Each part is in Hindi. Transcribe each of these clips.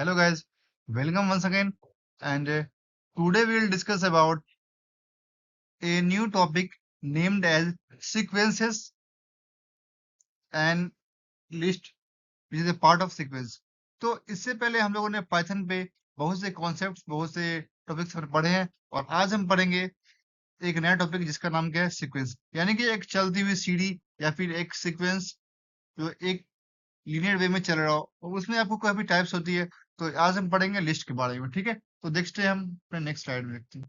Hello guys, welcome once again and today we will discuss about a new topic named as sequences and list which is a part of sequence. तो इससे पहले हम लोगों ने पाइथन पे बहुत से कॉन्सेप्ट्स बहुत से टॉपिक्स पढ़े हैं और आज हम पढ़ेंगे एक नया टॉपिक जिसका नाम क्या है सीक्वेंस यानी कि एक चलती हुई सीढ़ी या फिर एक सीक्वेंस जो एक लीनियर वे में चल रहा हो और उसमें आपको काफी टाइप्स होती है। तो आज हम पढ़ेंगे लिस्ट के बारे में, ठीक है। तो देखते हैं हम अपने नेक्स्ट स्लाइड में देखते हैं।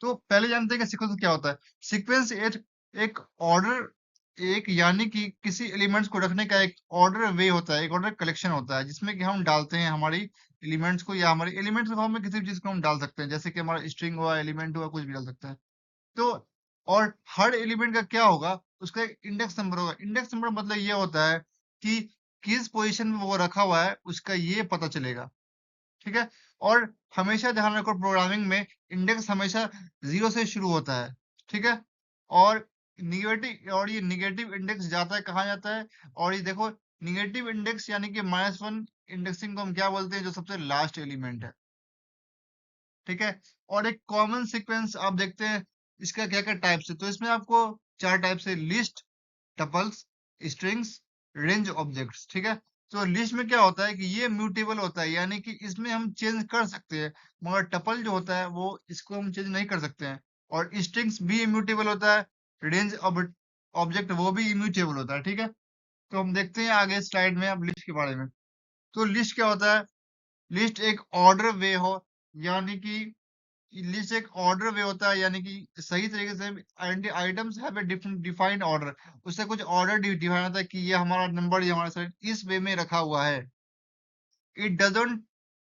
तो पहले जानते हैं कि सीक्वेंस क्या होता है। सीक्वेंस एक ऑर्डर एक यानी कि किसी एलिमेंट्स को रखने का एक ऑर्डर वे होता है, एक ऑर्डर कलेक्शन होता है जिसमें कि हम डालते हैं हमारी एलिमेंट्स को या हमारे एलिमेंट्स के फॉर्म में किसी भी चीज को हम डाल सकते हैं, जैसे कि हमारा स्ट्रिंग हुआ, एलिमेंट हुआ, कुछ भी डाल सकते हैं। तो और हर एलिमेंट का क्या होगा, उसका एक इंडेक्स नंबर होगा। इंडेक्स नंबर मतलब ये होता है कि किस पोजीशन में वो रखा हुआ है उसका ये पता चलेगा, ठीक है। और हमेशा ध्यान रखो प्रोग्रामिंग में इंडेक्स हमेशा 0 से शुरू होता है, ठीक है। और ये निगेटिव इंडेक्स जाता है कहाँ जाता है, और ये देखो निगेटिव इंडेक्स यानी कि -1 इंडेक्सिंग को हम क्या बोलते हैं, जो सबसे लास्ट एलिमेंट है, ठीक है। और एक कॉमन सीक्वेंस आप देखते हैं इसका क्या क्या टाइप्स है। तो इसमें आपको 4 टाइप्स है: list, tuples, strings, range objects, ठीक है। तो लिस्ट में क्या होता है कि ये म्यूटेबल होता है यानी कि इसमें हम चेंज कर सकते हैं, मगर टपल जो होता है वो इसको हम चेंज नहीं कर सकते हैं। और स्ट्रिंग्स भी इम्यूटेबल होता है, रेंज ऑब्जेक्ट वो भी इम्यूटेबल होता है, ठीक है। तो हम देखते हैं आगे स्लाइड में अब लिस्ट के बारे में। तो लिस्ट क्या होता है, लिस्ट एक ऑर्डर वे हो यानी कि लिस्ट एक ऑर्डर वे होता है यानी कि सही तरीके से items have a different defined order. उससे कुछ ऑर्डर डिफाइन होता है कि ये हमारा नंबर, ये हमारा सेट इस वे में रखा हुआ है। It doesn't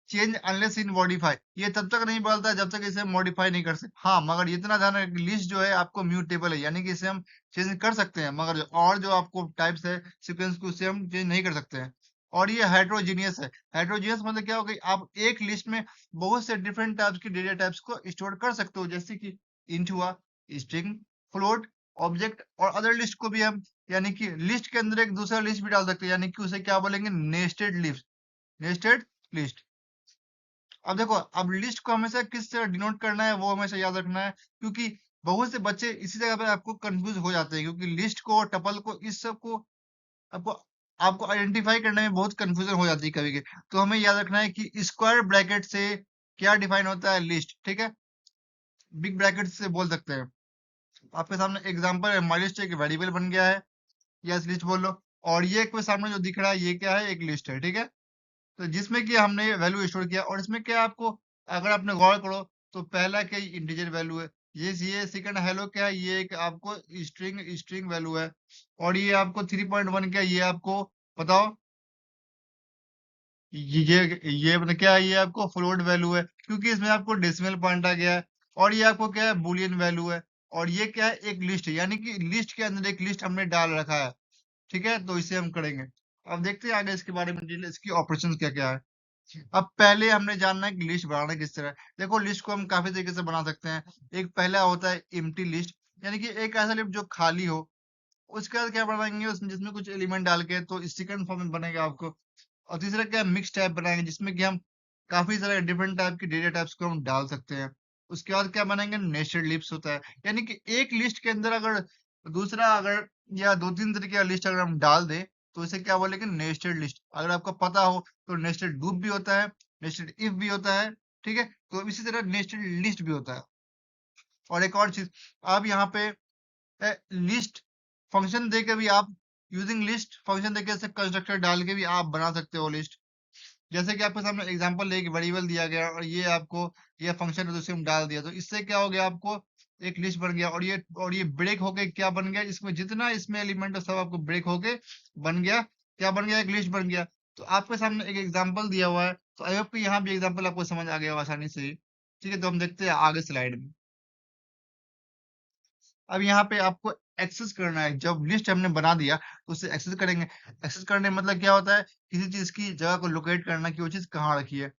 change unless in modify, ये तब तक नहीं बदलता जब तक इसे मॉडिफाई नहीं कर सकते। हाँ, मगर इतना ध्यान रखें लिस्ट जो है आपको म्यूटेबल है यानी कि इसे हम चेंज कर सकते हैं, मगर जो आपको टाइप्स है सीक्वेंस को उसे हम चेंज नहीं कर सकते हैं। और ये हेट्रोजीनियस है। हेट्रोजीनियस मतलब क्या हो गई, आप एक लिस्ट में बहुत से डिफरेंट टाइप्स की डेटा टाइप्स को स्टोर कर सकते हो, जैसे कि इंट हुआ, स्ट्रिंग, फ्लोट, ऑब्जेक्ट और अदर लिस्ट को भी हम यानी कि लिस्ट के अंदर एक दूसरा लिस्ट भी डाल सकते हैं, यानी कि उसे क्या बोलेंगे, नेस्टेड लिस्ट। Nested list. अब देखो, अब लिस्ट को हमेशा किस तरह डिनोट करना है वो हमेशा याद रखना है, क्योंकि बहुत से बच्चे इसी जगह पे आपको कंफ्यूज हो जाते हैं, क्योंकि लिस्ट को और टपल को इस सब को आपको आपको आइडेंटिफाई करने में बहुत कंफ्यूजन हो जाती है कभी कभी। तो हमें याद रखना है कि स्क्वायर ब्रैकेट से क्या डिफाइन होता है, लिस्ट, ठीक है। बिग ब्रैकेट से बोल सकते हैं। आपके सामने एग्जांपल है, माई लिस्ट एक वेरिएबल बन गया है, या लिस्ट बोल लो। और ये कोई सामने जो दिख रहा है ये क्या है, एक लिस्ट है, ठीक है। तो जिसमें कि हमने वैल्यू स्टोर किया, और इसमें क्या आपको अगर आपने गौर करो तो पहला क्या इंटीजर वैल्यू है, ये सेकंड हेलो क्या है, ये एक आपको स्ट्रिंग स्ट्रिंग वैल्यू है। और ये आपको 3.1 क्या है, ये आपको बताओ, ये मतलब क्या है, ये आपको फ्लोट वैल्यू है क्योंकि इसमें आपको डेसिमल पॉइंट आ गया है। और ये आपको क्या है, बूलियन वैल्यू है। और ये क्या है, एक लिस्ट है यानी कि लिस्ट के अंदर एक लिस्ट हमने डाल रखा है, ठीक है। तो इसे हम करेंगे। अब देखते हैं आगे इसके बारे में डिटेल, इसकी ऑपरेशन क्या क्या है। अब पहले हमने जानना है कि लिस्ट बनाना किस तरह है। देखो, लिस्ट को हम काफी तरीके से बना सकते हैं। एक पहला होता है एम्प्टी लिस्ट, यानी कि एक ऐसा लिस्ट जो खाली हो। उसके बाद क्या बनाएंगे, उसमें जिसमें कुछ एलिमेंट डाल के, तो सेकंड फॉर्म में बनेगा आपको। और तीसरा क्या, मिक्स टाइप बनाएंगे जिसमें कि हम काफी सारे डिफरेंट टाइप की डेटा टाइप्स को हम डाल सकते हैं। उसके बाद क्या बनाएंगे, नेस्टेड लिस्ट होता है, यानी कि एक लिस्ट के अंदर अगर दूसरा अगर या 2-3 तरीके का लिस्ट अगर हम डाल दें तो इसे क्या बोलेंगे, नेस्टेड लिस्ट। अगर आपको पता हो तो नेस्टेड लूप भी होता है, नेस्टेड इफ भी होता है, ठीक है। तो इसी तरह नेस्टेड लिस्ट भी होता है। और एक और चीज, आप यहाँ पे लिस्ट फंक्शन दे के भी आप यूजिंग लिस्ट फंक्शन देके से कंस्ट्रक्टर डाल के भी आप बना सकते हो लिस्ट। जैसे कि आपके सामने एग्जांपल एक वेरिएबल दिया गया और ये आपको ये फंक्शन है तो उसे हम डाल दिया, तो इससे क्या हो गया, आपको एक लिस्ट बन गया। और ये ब्रेक होके क्या बन गया, इसमें जितना इसमें एलिमेंट है सब आपको ब्रेक होके बन गया, क्या बन गया, एक लिस्ट बन गया। तो आपके सामने एक एग्जांपल दिया हुआ है, तो आई होप कि यहाँ भी एग्जांपल आपको समझ आ गया होगा आसानी से ही। ठीक है, तो हम देखते हैं आगे स्लाइड में। अब यहाँ पे आपको एक्सेस करना है, जब लिस्ट हमने बना दिया तो उसे एक्सेस करेंगे। एक्सेस करने मतलब क्या होता है, किसी चीज की जगह को लोकेट करना कि वो चीज कहाँ रखी है।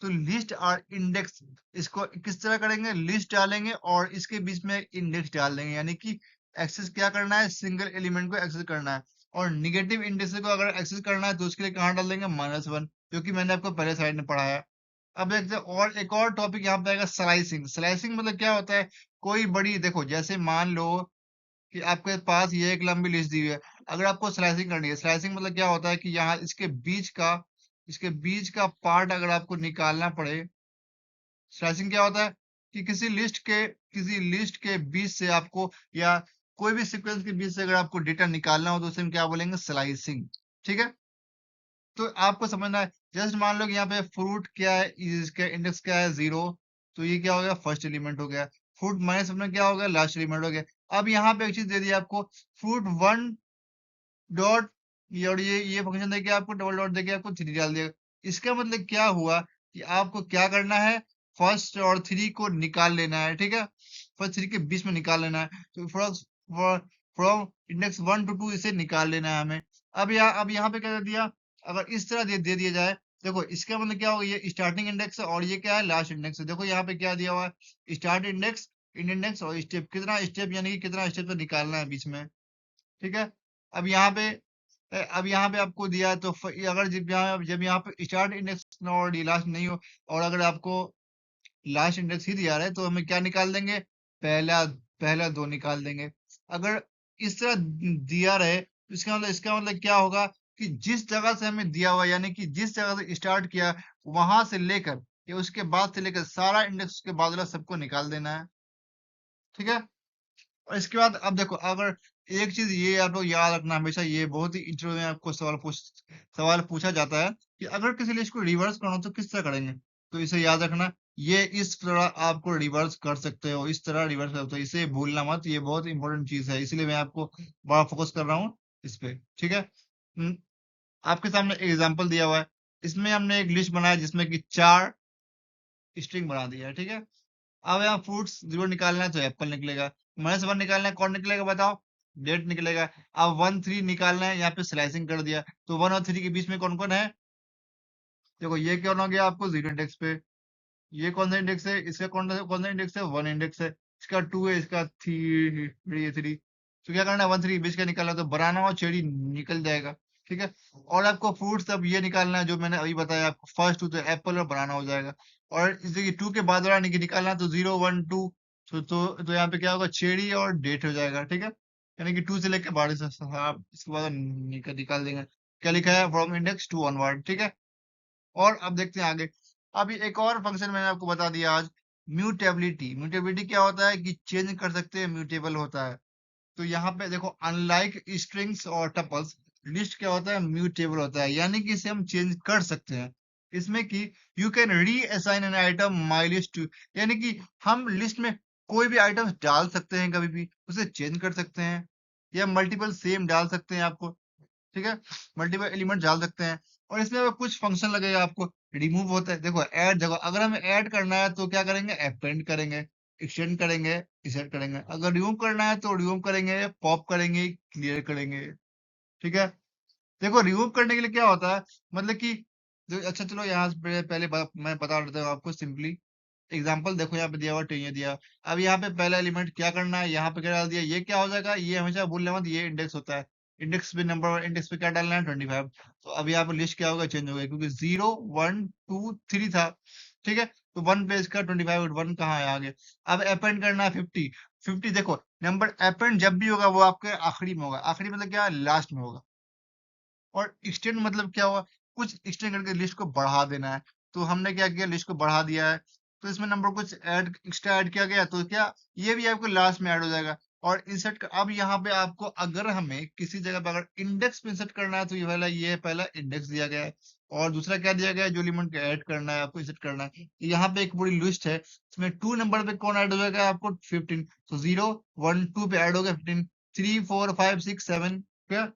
तो लिस्ट और इंडेक्स, इसको किस तरह करेंगे, लिस्ट डालेंगे और इसके बीच में इंडेक्स डाल देंगे, यानी कि एक्सेस क्या करना है, सिंगल एलिमेंट को एक्सेस करना है। और निगेटिव इंडेक्स को अगर एक्सेस करना है तो उसके लिए कहाँ डाल देंगे, -1। जो कि मैंने आपको पहले स्लाइड में पढ़ाया। अब देखते हैं और एक और टॉपिक यहाँ पे आएगा स्लाइसिंग। स्लाइसिंग मतलब क्या होता है, कोई बड़ी देखो जैसे मान लो कि आपके पास ये एक लंबी लिस्ट दी हुई है, अगर आपको स्लाइसिंग करनी है, स्लाइसिंग मतलब क्या होता है कि यहाँ इसके बीच का पार्ट अगर आपको निकालना पड़े। स्लाइसिंग क्या होता है कि किसी लिस्ट के बीच से आपको या कोई भी सीक्वेंस के बीच से अगर आपको डेटा निकालना हो तो उसे हम क्या बोलेंगे, स्लाइसिंग। ठीक है, तो आपको समझना है। जस्ट मान लो कि यहाँ पे फ्रूट क्या है, इसका इंडेक्स क्या है, 0। तो ये क्या हो गया, फर्स्ट एलिमेंट हो गया। फ्रूट माइनस अपना क्या हो गया, लास्ट एलिमेंट हो गया। अब यहाँ पे एक चीज दे दी आपको, फ्रूट वन डॉट, ये और ये फंक्शन देके आपको डबल डॉट देके आपको 3 डाल दिया। इसका मतलब क्या हुआ कि आपको क्या करना है, फर्स्ट और 3 को निकाल लेना है। ठीक है, फर्स्ट 3 के बीच में निकाल लेना है। तो फ्रॉम इंडेक्स 1 to 2 इसे निकाल लेना है हमें। अब यहाँ पे क्या कर दिया, अगर इस तरह दे दिया जाए, देखो इसका मतलब क्या होगा, ये स्टार्टिंग इंडेक्स है और ये क्या है, लास्ट इंडेक्स है। देखो यहाँ पे क्या दिया हुआ है, स्टार्ट इंडेक्स, इन इंडेक्स और स्टेप, कितना स्टेप यानी कि कितना स्टेप तो निकालना है बीच में। ठीक है, अब यहाँ पे अब यहाँ पे आपको दिया है तो अगर जब यहाँ पे स्टार्ट इंडेक्स और लास्ट नहीं हो, और अगर आपको लास्ट इंडेक्स ही दिया रहा है तो हमें क्या निकाल देंगे, पहला पहला 2 निकाल देंगे। अगर इस तरह दिया रहे तो इसका मतलब क्या होगा कि जिस जगह से हमें दिया हुआ, यानी कि जिस जगह से स्टार्ट किया वहां से लेकर या उसके बाद से लेकर सारा इंडेक्स के बाद वाला सबको निकाल देना है। ठीक है, और इसके बाद अब देखो, अगर एक चीज ये आप लोग याद रखना हमेशा, ये बहुत ही इंटरव्यू में आपको सवाल पूछा जाता है कि अगर किसी लिस्ट को रिवर्स करना हो तो किस तरह करेंगे। तो इसे याद रखना, ये इस तरह आपको रिवर्स कर सकते हो, इस तरह रिवर्स कर सकते हो, इसे भूलना मत, ये बहुत इंपॉर्टेंट चीज है, इसलिए मैं आपको बड़ा फोकस कर रहा हूँ इस पे। ठीक है, आपके सामने एग्जाम्पल दिया हुआ है, इसमें हमने एक लिस्ट बनाया जिसमें कि 4 स्ट्रिंग बना दिया है। ठीक है, अब यहाँ फ्रूट्स 0 निकालना है तो एप्पल निकलेगा, -1 निकालना है कौन निकलेगा बताओ, डेट निकलेगा। अब 1 3 निकालना है, यहाँ पे स्लाइसिंग कर दिया तो 1 और 3 के बीच में कौन कौन है, देखो ये कौन हो गया आपको 0 इंडेक्स पे, ये कौन सा इंडेक्स है, इसका कौन सा इंडेक्स है, 1 इंडेक्स है, इसका 2 है, इसका 3 तो क्या करना है, 1 3 बीच का निकालना है, तो बनाना और चेरी निकल जाएगा। ठीक है, और आपको फ्रूट्स अब ये निकालना है जो मैंने अभी बताया आपको, फर्स्ट 2 तो एप्पल और बनाना हो जाएगा, और इसे 2 के बाद वाला निकालना है तो 0 1 2, तो यहाँ पे क्या होगा, चेरी और डेट हो जाएगा। ठीक है, यानी कि 2 से लेकर 12 से आप इसके बाद निकाल देंगे। क्या लिखा है, फ्रॉम इंडेक्स 2 ऑनवर्ड। ठीक है, और अब देखते हैं आगे। अभी एक और फंक्शन मैंने आपको बता दिया आज, म्यूटेबिलिटी। म्यूटेबिलिटी क्या होता है कि चेंज कर सकते हैं, म्यूटेबल होता है। तो यहाँ पे देखो, अनलाइक स्ट्रिंग्स और टपल्स, लिस्ट क्या होता है, म्यूटेबल होता है, यानी कि इसे हम चेंज कर सकते हैं। इसमें कि you can reassign an item my list to, यानी कि हम लिस्ट में कोई भी आइटम डाल सकते हैं, कभी भी उसे चेंज कर सकते हैं, या मल्टीपल सेम डाल सकते हैं आपको। ठीक है, मल्टीपल एलिमेंट डाल सकते हैं, और इसमें अगर कुछ फंक्शन लगेगा आपको, रिमूव होता है, देखो ऐड, जगह अगर हमें ऐड करना है तो क्या करेंगे, अपेंड करेंगे, एक्सटेंड करेंगे, इंसर्ट करेंगे। अगर रिमूव करना है तो रिमूव करेंगे, पॉप करेंगे, क्लियर करेंगे। ठीक है, देखो रिमूव करने के लिए क्या होता है, मतलब कि अच्छा चलो यहाँ से मैं बता देता हूँ आपको सिंपली। एग्जाम्पल देखो यहाँ पे दिया हुआ, ये दिया। अब यहाँ पे पहला एलिमेंट क्या करना है, यहाँ पे क्या डाल दिया, ये क्या हो जाएगा, ये हमेशा भूलने मत, ये इंडेक्स होता है। इंडेक्स पे क्या डालना है, 25। तो अब यहाँ पे लिस्ट क्या होगा, चेंज हो गया, क्योंकि 0 1 2 3 था। ठीक है, तो 1 पे इसका 25, 1 कहाँ है आगे। अब अपेंड करना है 50। 50 देखो, नंबर अपेंड जब भी होगा वो आपके आखिरी में होगा, आखिरी मतलब क्या, लास्ट में होगा। और एक्सटेंड मतलब क्या हुआ, कुछ एक्सटेंड करके लिस्ट को बढ़ा देना है। तो हमने क्या किया, लिस्ट को बढ़ा दिया है, तो इसमें नंबर कुछ एक्स्ट्रा ऐड किया गया, तो क्या ये भी आपको लास्ट में ऐड हो जाएगा। और इंसर्ट अब यहाँ पे आपको अगर हमें किसी जगह पे अगर इंडेक्स पे इंसर्ट करना है तो ये पहला इंडेक्स दिया गया है, और दूसरा क्या दिया गया है, जो एलिमेंट ऐड करना है आपको, इंसर्ट करना है। यहाँ पे एक पूरी लिस्ट है, इसमें 2 नंबर पे कौन ऐड हो जाएगा आपको, 15। तो 0 1 2 पे ऐड हो गया 15, 3 4 5 6 7। क्या,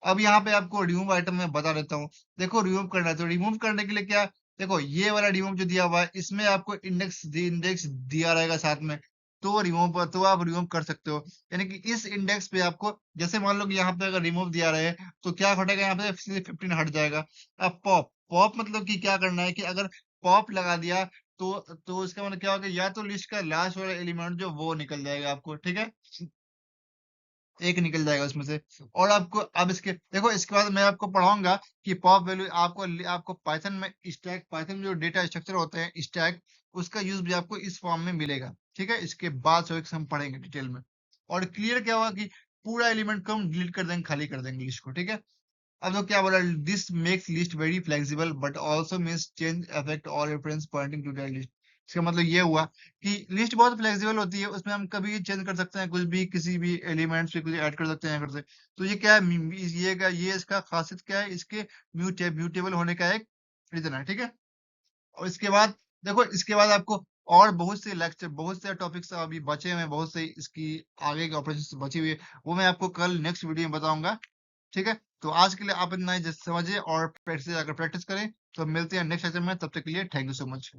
अब यहाँ पे आपको रिमूव आइटम में बता देता हूँ। देखो रिमूव करना है तो रिमूव करने के लिए क्या, देखो ये वाला रिमूव जो दिया हुआ है इसमें आपको इंडेक्स दिया रहेगा साथ में, तो आप रिमूव कर सकते हो। यानी कि इस इंडेक्स पे आपको, जैसे मान लो कि यहाँ पे अगर रिमूव दिया रहे तो क्या घटेगा, यहाँ पे 15 हट जाएगा। अब पॉप पॉप मतलब कि क्या करना है कि अगर पॉप लगा दिया तो इसका मतलब क्या होगा, या तो लिस्ट का लास्ट वाला एलिमेंट जो वो निकल जाएगा आपको। ठीक है, एक निकल जाएगा उसमें से। और आपको अब इसके देखो, इसके बाद मैं आपको पढ़ाऊंगा कि पॉप वैल्यू आपको पाइथन में स्टैक, पाइथन जो डेटा स्ट्रक्चर होते हैं स्टैक, उसका यूज भी आपको इस फॉर्म में मिलेगा। ठीक है, इसके बाद से हम पढ़ेंगे डिटेल में। और क्लियर क्या होगा कि पूरा एलिमेंट को हम डिलीट कर देंगे, खाली कर देंगे लिस्ट को। ठीक है, अब तो क्या बोला, this makes list very flexible but also means change affect all reference pointing to that list. इसका मतलब ये हुआ कि लिस्ट बहुत फ्लेक्सिबल होती है, उसमें हम कभी चेंज कर सकते हैं, कुछ भी किसी भी एलिमेंट्स पे कुछ ऐड कर सकते हैं, कर सकते। तो ये क्या है, ये इसका खासियत क्या है, इसके म्यूटेबल होने का एक रीजन है। ठीक है, और इसके बाद देखो, इसके बाद आपको और बहुत से लेक्चर, बहुत से टॉपिक्स अभी बचे हुए हैं, बहुत से इसकी आगे के ऑपरेशन बची हुई है, वो मैं आपको कल नेक्स्ट वीडियो में बताऊंगा। ठीक है, तो आज के लिए आप इतना ही जस्ट समझिए और प्रैक्टिस, अगर प्रैक्टिस करें तो मिलते हैं नेक्स्ट लेक्चर में। तब तक के लिए थैंक यू सो मच।